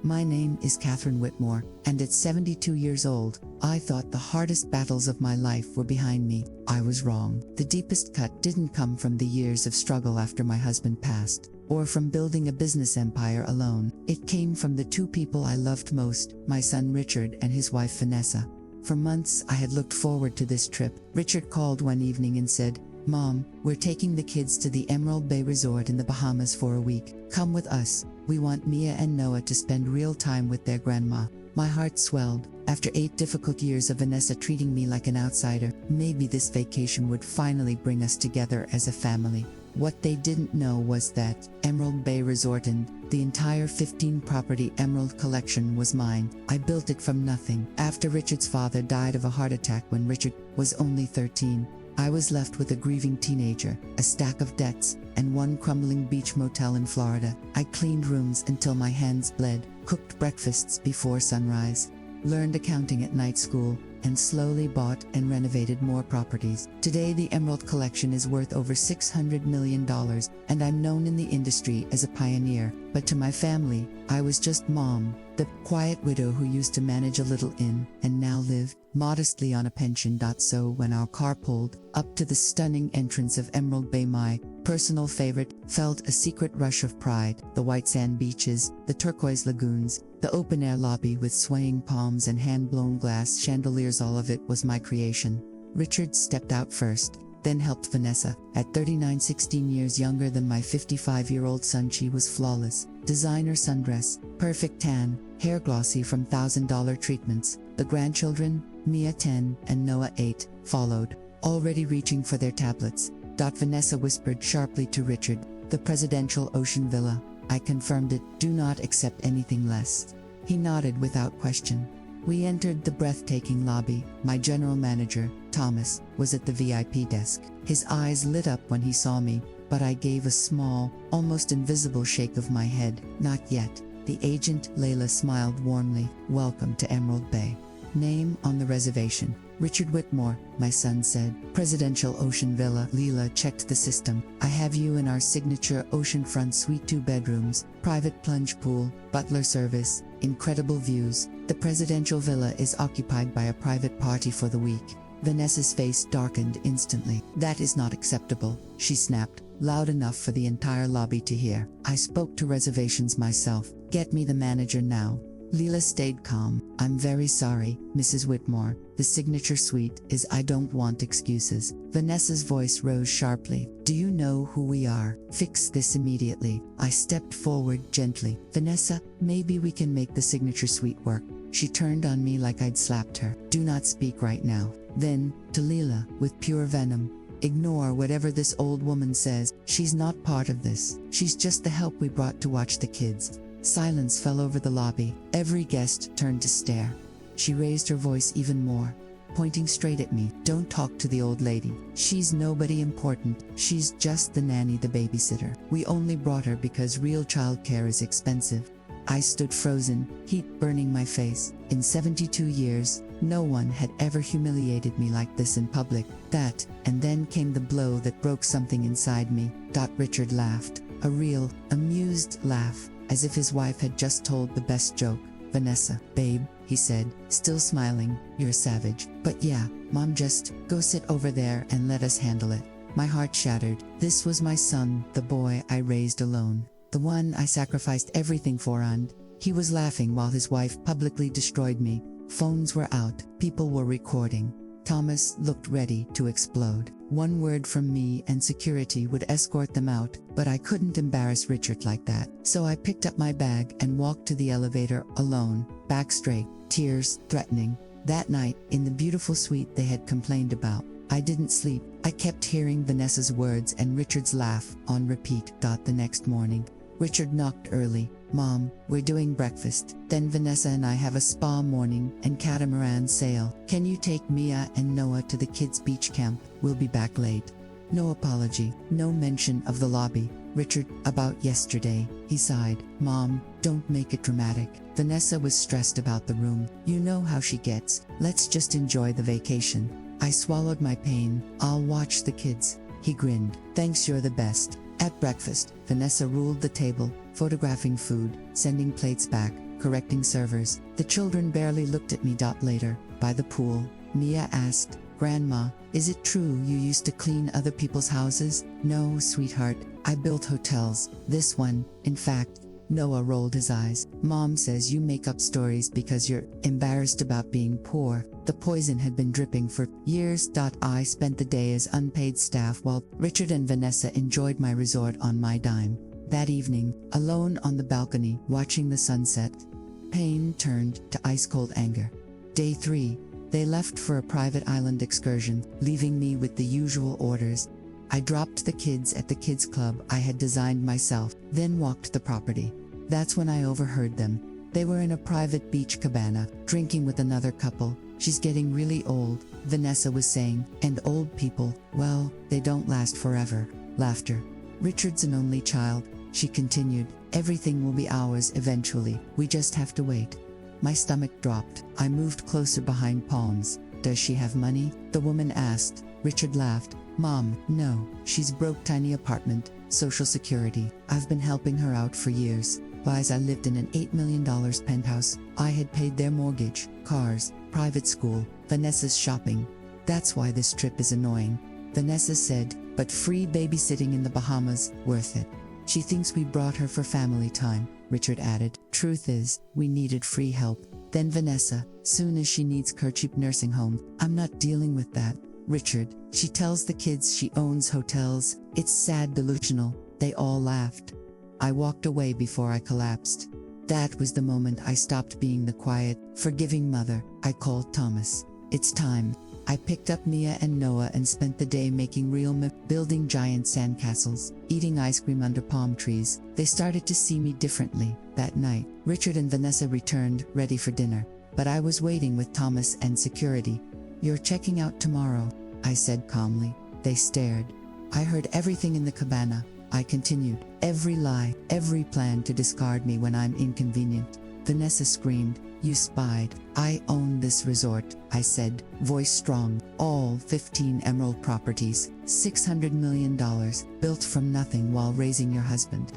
My name is Catherine Whitmore, and at 72 years old, I thought the hardest battles of my life were behind me. I was wrong. The deepest cut didn't come from the years of struggle after my husband passed, or from building a business empire alone. It came from the two people I loved most, my son Richard and his wife Vanessa. For months I had looked forward to this trip. Richard called one evening and said, "Mom, we're taking the kids to the Emerald Bay Resort in the Bahamas for a week. Come with us. We want Mia and Noah to spend real time with their grandma." My heart swelled. After 8 difficult years of Vanessa treating me like an outsider, maybe this vacation would finally bring us together as a family. What they didn't know was that Emerald Bay Resort and the entire 15-property Emerald collection was mine. I built it from nothing. After Richard's father died of a heart attack when Richard was only 13, I was left with a grieving teenager, a stack of debts, and one crumbling beach motel in Florida. I cleaned rooms until my hands bled, cooked breakfasts before sunrise, learned accounting at night school, and slowly bought and renovated more properties. Today the Emerald Collection is worth over $600 million, and I'm known in the industry as a pioneer. But to my family, I was just Mom, the quiet widow who used to manage a little inn, and now lived modestly on a pension. So when our car pulled up to the stunning entrance of Emerald Bay, my personal favorite, felt a secret rush of pride. The white sand beaches, the turquoise lagoons, the open-air lobby with swaying palms and hand-blown glass chandeliers, all of it was my creation. Richard stepped out first, then helped Vanessa. At 39, 16 years younger than my 55-year-old son, she was flawless. Designer sundress, perfect tan, hair glossy from $1,000 treatments. The grandchildren, Mia 10 and Noah 8, followed, already reaching for their tablets. Vanessa whispered sharply to Richard, "The presidential ocean villa." I confirmed it. "Do not accept anything less." He nodded without question. We entered the breathtaking lobby. My general manager, Thomas, was at the VIP desk. His eyes lit up when he saw me, but I gave a small, almost invisible shake of my head. "Not yet." The agent, Layla, smiled warmly. "Welcome to Emerald Bay. Name on the reservation, Richard Whitmore," my son said. "Presidential Ocean Villa." Leela checked the system. "I have you in our signature oceanfront suite, 2 bedrooms, private plunge pool, butler service, incredible views. The presidential villa is occupied by a private party for the week." Vanessa's face darkened instantly. "That is not acceptable," she snapped, loud enough for the entire lobby to hear. "I spoke to reservations myself. Get me the manager now." Leela stayed calm. "I'm very sorry, Mrs. Whitmore. The signature suite is I don't want excuses." Vanessa's voice rose sharply. "Do you know who we are? Fix this immediately." I stepped forward gently. "Vanessa, maybe we can make the signature suite work." She turned on me like I'd slapped her. "Do not speak right now." Then, to Leela, with pure venom, "Ignore whatever this old woman says. She's not part of this. She's just the help we brought to watch the kids." Silence fell over the lobby. Every guest turned to stare. She raised her voice even more, pointing straight at me. "Don't talk to the old lady. She's nobody important. She's just the nanny, the babysitter. We only brought her because real childcare is expensive." I stood frozen, heat burning my face. In 72 years, no one had ever humiliated me like this in public. And then came the blow that broke something inside me. Richard laughed. A real, amused laugh, as if his wife had just told the best joke. "Vanessa, babe," he said, still smiling, "you're a savage. But yeah, Mom, just go sit over there and let us handle it." My heart shattered. This was my son, the boy I raised alone, the one I sacrificed everything for, and he was laughing while his wife publicly destroyed me. Phones were out, people were recording. Thomas looked ready to explode. One word from me and security would escort them out, but I couldn't embarrass Richard like that. So I picked up my bag and walked to the elevator alone, back straight, tears threatening. That night, in the beautiful suite they had complained about, I didn't sleep. I kept hearing Vanessa's words and Richard's laugh on repeat. The next morning, Richard knocked early. "Mom, we're doing breakfast. Then Vanessa and I have a spa morning and catamaran sail. Can you take Mia and Noah to the kids' beach camp? We'll be back late." No apology, no mention of the lobby. "Richard, about yesterday," he sighed. "Mom, don't make it dramatic." Vanessa was stressed about the room. "You know how she gets. Let's just enjoy the vacation." I swallowed my pain. "I'll watch the kids." He grinned. "Thanks, you're the best." At breakfast, Vanessa ruled the table, photographing food, sending plates back, correcting servers. The children barely looked at me. Later, by the pool, Mia asked, "Grandma, is it true you used to clean other people's houses?" "No, sweetheart, I built hotels. This one, in fact." Noah rolled his eyes. "Mom says you make up stories because you're embarrassed about being poor." The poison had been dripping for years. I spent the day as unpaid staff while Richard and Vanessa enjoyed my resort on my dime. That evening, alone on the balcony, watching the sunset, pain turned to ice-cold anger. Day 3, they left for a private island excursion, leaving me with the usual orders. I dropped the kids at the kids club I had designed myself, then walked the property. That's when I overheard them. They were in a private beach cabana, drinking with another couple. "She's getting really old," Vanessa was saying, "and old people, well, they don't last forever." Laughter. "Richard's an only child," she continued. "Everything will be ours eventually, we just have to wait." My stomach dropped. I moved closer behind palms. "Does she have money?" the woman asked. Richard laughed. "Mom, no, she's broke, tiny apartment, Social Security. I've been helping her out for years. Why's I lived in an $8 million penthouse. I had paid their mortgage, cars, private school, Vanessa's shopping. That's why this trip is annoying." Vanessa said, "But free babysitting in the Bahamas, worth it." "She thinks we brought her for family time," Richard added. "Truth is, we needed free help." Then Vanessa, "Soon as she needs cheap nursing home." "I'm not dealing with that." Richard, "She tells the kids she owns hotels. It's sad, delusional." They all laughed. I walked away before I collapsed. That was the moment I stopped being the quiet, forgiving mother. I called Thomas. "It's time." I picked up Mia and Noah and spent the day making real building giant sandcastles, eating ice cream under palm trees. They started to see me differently. That night, Richard and Vanessa returned, ready for dinner. But I was waiting with Thomas and security. "You're checking out tomorrow," I said calmly. They stared. "I heard everything in the cabana," I continued. "Every lie, every plan to discard me when I'm inconvenient." Vanessa screamed. "You spied." "I own this resort," I said, voice strong. "All 15 emerald properties, $600 million, built from nothing while raising your husband."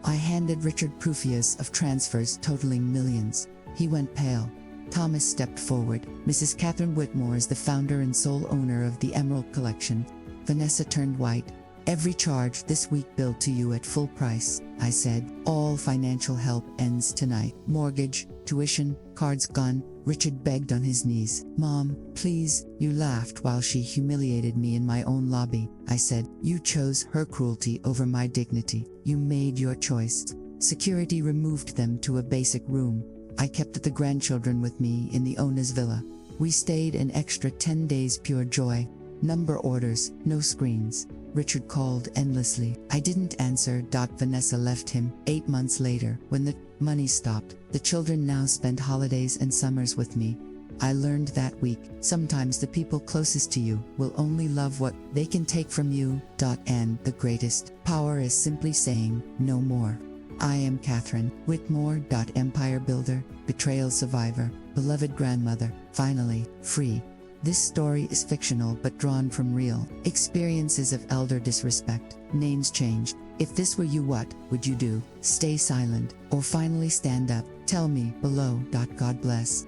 I handed Richard proofias of transfers totaling millions. He went pale. Thomas stepped forward. "Mrs. Catherine Whitmore is the founder and sole owner of the Emerald Collection." Vanessa turned white. "Every charge this week billed to you at full price," I said. "All financial help ends tonight. Mortgage, tuition, cards gone." Richard begged on his knees. "Mom, please." "You laughed while she humiliated me in my own lobby," I said. "You chose her cruelty over my dignity. You made your choice." Security removed them to a basic room. I kept the grandchildren with me in the owner's villa. We stayed an extra 10 days, pure joy. Number orders, no screens. Richard called endlessly. I didn't answer. Vanessa left him. 8 months later, when the money stopped, the children now spent holidays and summers with me. I learned that week, sometimes the people closest to you will only love what they can take from you. And the greatest power is simply saying, no more. I am Catherine Whitmore. Empire builder, betrayal survivor, beloved grandmother, finally, free. This story is fictional but drawn from real experiences of elder disrespect. Names changed. If this were you, what would you do? Stay silent, or finally stand up? Tell me below. God bless.